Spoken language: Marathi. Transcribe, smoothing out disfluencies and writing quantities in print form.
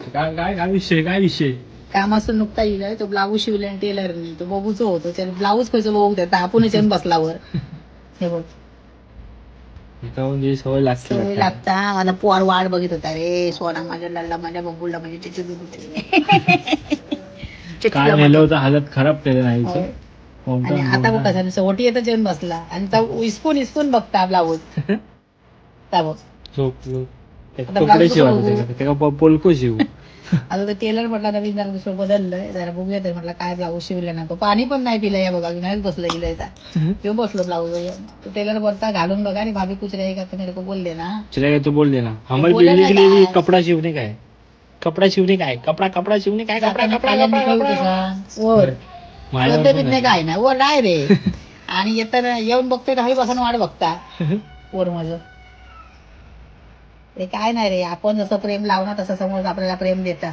काय काय काय विषय कामाचं नुकता येईल तो ब्लाऊज शिवले आणि टेलरने तो बघूचो होतो त्याने ब्लाऊज कसं बघू देता आपण येऊन बसलावर हे बघ म्हणजे सवय लागते सवय लागता माझा पोर वाट बघित होता रे सोना माझ्या लल्ला माझ्या बबुलला म्हणजे त्याची काय नेलं होतं हालत खराब केलं नाही आणि आता बघ कसा सवटी येतं जेवण बसला आणि इस्कून इस्कून बघता ब्लाऊज बघ कपडे शिवा पोलको शिव आता तर टेलर म्हटला नवीन जरा दुसरं बदललंय जरा बघूया तर म्हटलं काय ब्लाऊज शिवले ना तो पाणी पण नाही पिलं या बघा नाहीच बसलं इलायचा किंवा बसलो ब्लाऊज तो टेलर बोलता घालून बघा आणि भाभी कुछ रहेगा तो मेरे को बोल देना तो बोल देना हमारी बिल्डिंग के लिए कपड़ा शिवने का है कपड़ा शिवने का है कपड़ा शिवने का है वर काय ना वर नाही रे आणि येताना येऊन बघतोय दहावी बसून वाट बघता वर माझं ते काय नाही रे आपण जसं प्रेम लावणार तसं समोर आपल्याला प्रेम देता